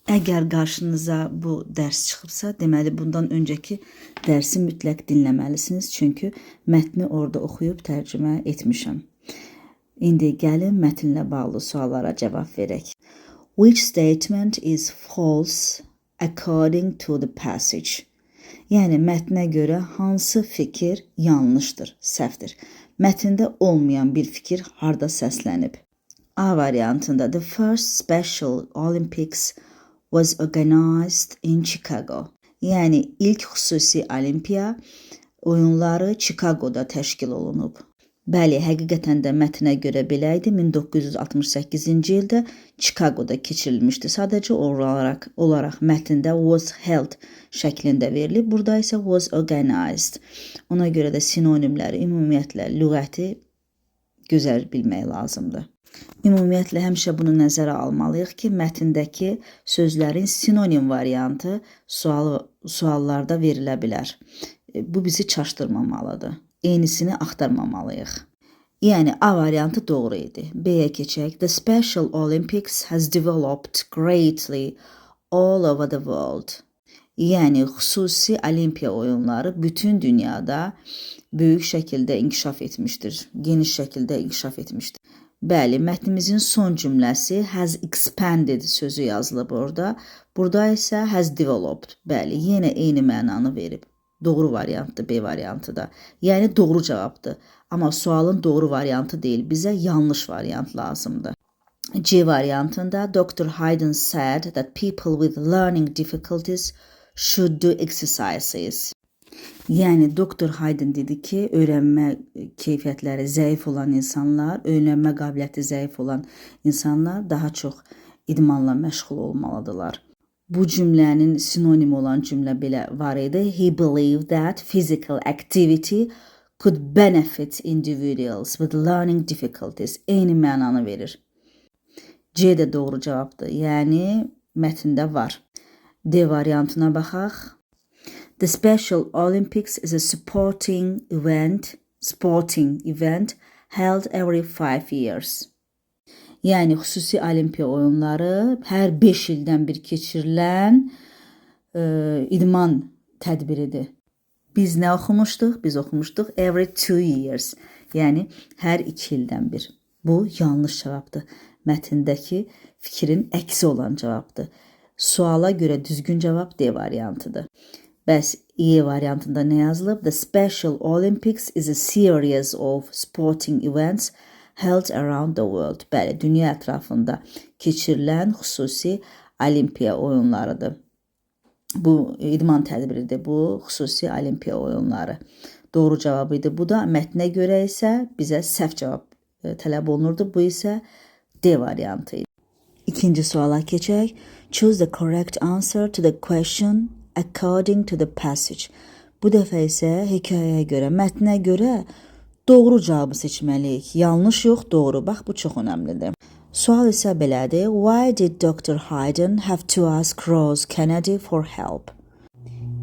Əgər qarşınıza bu dərs çıxıbsa, deməli bundan öncəki dərsi mütləq dinləməlisiniz. Çünki mətni orada oxuyub tərcümə etmişəm. İndi gəlin mətnlə bağlı suallara cavab verək. Which statement is false according to the passage? Yəni mətnə görə hansı fikir yanlışdır, səhvdir? Mətndə olmayan bir fikir harda səslənib? A variantında the first Special Olympics was organized in Chicago. Yəni ilk xüsusi olimpiya oyunları Chicago'da təşkil olunub. Bəli, həqiqətən də mətnə görə belə idi. 1968-ci ildə Chicago'da keçirilmişdi. Sadəcə olaraq mətndə was held şəklində verilib. Burada isə was organized. Ona görə də sinonimləri, ümumiyyətlə lüğəti gözəl bilmək lazımdır. Ümumiyyətlə həmişə bunu nəzərə almalıyıq ki, mətndəki sözlərin sinonim variantı suallarda verilə bilər. Bu bizi çaşdırmamalıdır. Eynisini axtarmamalıyıq. Yəni A variantı doğru idi. B-yə keçək. The Special Olympics has developed greatly all over the world. Yəni xüsusi olimpiya oyunları bütün dünyada böyük şəkildə inkişaf etmişdir. Geniş şəkildə inkişaf etmişdir. Bəli, mətnimizin son cümləsi has expanded sözü yazılıb orada. Burada isə has developed. Bəli, yenə eyni mənanı verib. Doğru variantdır B variantı da. Yəni doğru cavabdır. Amma sualın doğru variantı deyil. Bizə yanlış variant lazımdır. C variantında Dr. Hayden said that people with learning difficulties should do exercises. Yəni Dr. Hayden dedi ki, öyrənmə keyfiyyətləri zəif olan insanlar, öyrənmə qabiliyyəti zəif olan insanlar daha çox idmanla məşğul olmalıdırlar. Bu cümlənin sinonimi olan cümlə belə var idi. He believed that physical activity could benefit individuals with learning difficulties. Eyni mənanı verir. C də doğru cavabdır. Yəni mətndə var. D variantına baxaq. The Special Olympics is a sporting event held every 5 years. Yəni xüsusi olimpiya oyunları hər 5 ildən bir keçirilən idman tədbiridir. Biz nə oxumuşduq? Biz oxumuşduq every 2 years. Yəni hər 2 ildən bir. Bu yanlış cavabdır. Mətndəki fikrin əksi olan cavabdır. Suala görə düzgün cavab D variantıdır. Bəs E variantında nə yazılıb? The Special Olympics is a series of sporting events held around the world. Bəli, dünya ətrafında keçirilən xüsusi olimpiya oyunlarıdır. Bu idman tədbiridir, bu xüsusi olimpiya oyunları. Doğru cavabı idi. Bu da mətnə görə isə bizə səhv cavab tələb olunurdu. Bu isə D variantı idi. İkinci suala keçək. Choose the correct answer to the question according to the passage. Bu dəfə isə hekayəyə görə, mətnə görə doğru cavabı seçməliyik. Yanlış yox, doğru. Bax, bu çox önəmlidir. Sual isə belədir. Why did Dr. Hayden have to ask Rose Kennedy for help?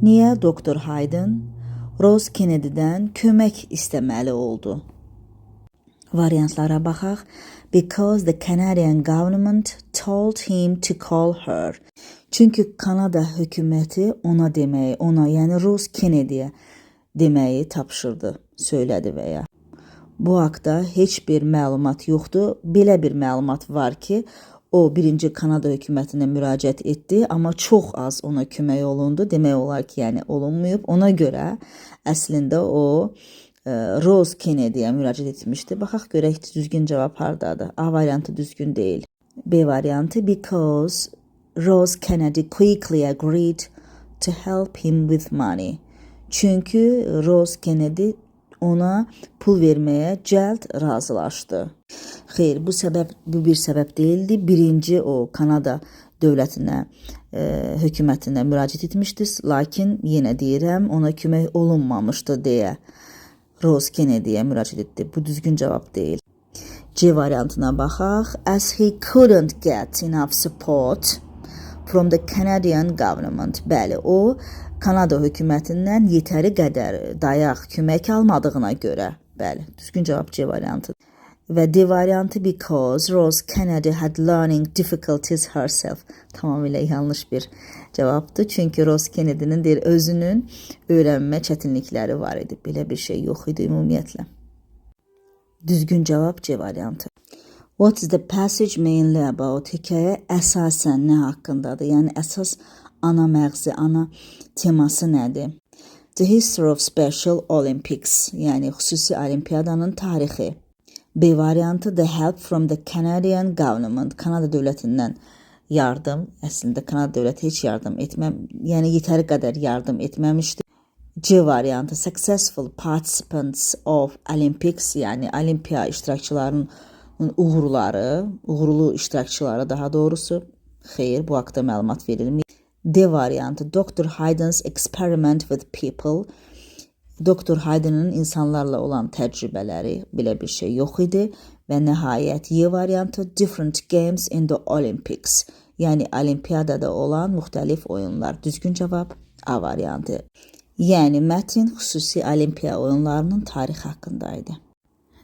Niyə Dr. Hayden Rose Kennedy'dən kömək istəməli oldu? Variantlara baxaq. Because the Canadian government told him to call her. Çünki Kanada hökuməti ona deməyi, yəni Rose Kennedy'yə deməyi tapşırdı, söylədi və ya. Bu haqda heç bir məlumat yoxdur. Belə bir məlumat var ki, o birinci Kanada hökumətinə müraciət etdi, amma çox az ona kömək olundu. Demək olar ki, yəni olunmayıb. Ona görə əslində o Rose Kennedy'yə müraciət etmişdi. Baxaq görək düzgün cavab hardadır. A variantı düzgün deyil. B variantı because Rose Kennedy quickly agreed to help him with money. Çünki Rose Kennedy ona pul verməyə cəld razılaşdı. Xeyr, bu bir səbəb deyildi. Birinci o Kanada dövlətinə, hökumətinə müraciət etmişdi, lakin yenə deyirəm, ona kömək olunmamışdı deyə Rose Kennedy'yə müraciət etdi. Bu düzgün cavab deyil. C variantına baxaq. As he couldn't get enough support from the Canadian government. Bəli, o Kanada hökumətindən yetəri qədər dayaq, kömək almadığına görə. Bəli, düzgün cavab C variantıdır. Və D variantı because Rose Kennedy had learning difficulties herself. Tamamilə yanlış bir cavabdır. Çünki Rose Kennedy'nin deyir özünün öyrənmə çətinlikləri var idi. Belə bir şey yox idi ümumiyyətlə. Düzgün cavab C variantı. What is the passage mainly about? Hekayə əsasən nə haqqındadır? Yəni əsas ana məğzi, ana teması nədir? The history of Special Olympics, yəni xüsusi olimpiyadanın tarixi. B variantı the help from the Canadian government. Kanada dövlətindən yardım. Əslində Kanada dövləti heç yardım yəni yetəri qədər yardım etməmişdi. C variantı successful participants of Olympics, yəni olimpiya iştirakçılarının uğurlu iştirakçıları daha doğrusu. Xeyr, bu haqqda məlumat verilmir. D variantı Dr. Hayden's experiment with people. Dr. Hayden'ın insanlarla olan təcrübələri, belə bir şey yox idi. Və nəhayət Y variantı different games in the Olympics. Yəni olimpiyadada olan müxtəlif oyunlar. Düzgün cavab A variantı. Yəni mətn xüsusi olimpiya oyunlarının tarixi haqqındaydı.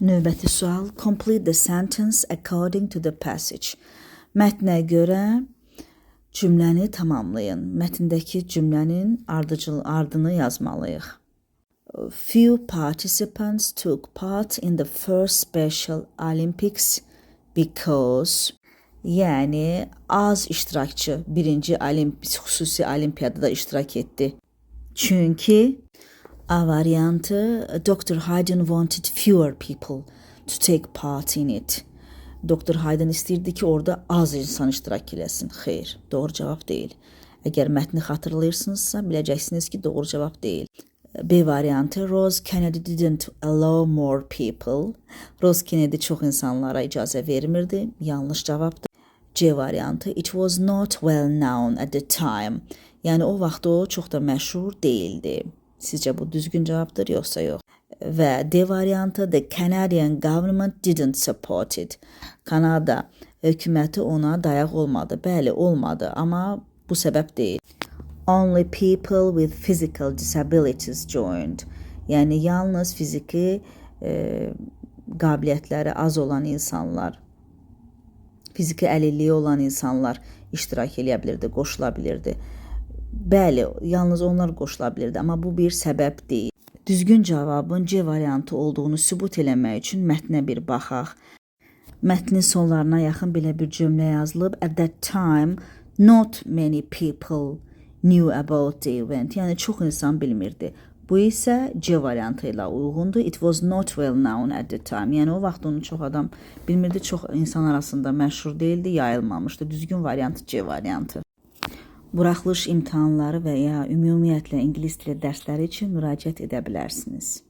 Növbəti sual. Complete the sentence according to the passage. Mətnə görə cümləni tamamlayın. Mətndəki cümlənin ardını yazmalıyıq. Few participants took part in the first Special Olympics because, yəni az iştirakçı birinci xüsusi olimpiyadada iştirak etdi. Çünki A variantı Dr. Hayden wanted fewer people to take part in it. Dr. Hayden istəyirdi ki, orada az insan iştirak eləsin. Xeyr, doğru cavab deyil. Əgər mətni xatırlayırsınızsa, biləcəksiniz ki, doğru cavab deyil. B variantı Rose Kennedy didn't allow more people. Rose Kennedy çox insanlara icazə vermirdi. Yanlış cavabdır. C variantı It was not well known at the time. Yəni o vaxt o çox da məşhur değildi. Sizcə bu düzgün cavabdır yoxsa yox? Və D variantı The Canadian government didn't support it. Kanada hökuməti ona dayaq olmadı. Bəli, olmadı, amma bu səbəb deyil. Only people with physical disabilities joined. Yəni yalnız fiziki qabiliyyətləri az olan insanlar, fiziki əlilliyi olan insanlar iştirak edə bilirdi, qoşula bilirdi. Bəli, yalnız onlar qoşula bilirdi, amma bu bir səbəb deyil. Düzgün cavabın C variantı olduğunu sübut eləmək üçün mətnə bir baxaq. Mətnin sonlarına yaxın belə bir cümlə yazılıb. At that time, not many people knew about the event. Yəni çox insan bilmirdi. Bu isə C variantı ilə uyğundur. It was not well known at the time. Yəni o vaxt onu çox adam bilmirdi, çox insan arasında məşhur değildi, yayılmamışdı. Düzgün variantı C variantı. Buraxılış imtahanları və ya ümumiyyətlə ingilis dili dərsləri üçün müraciət edə bilərsiniz.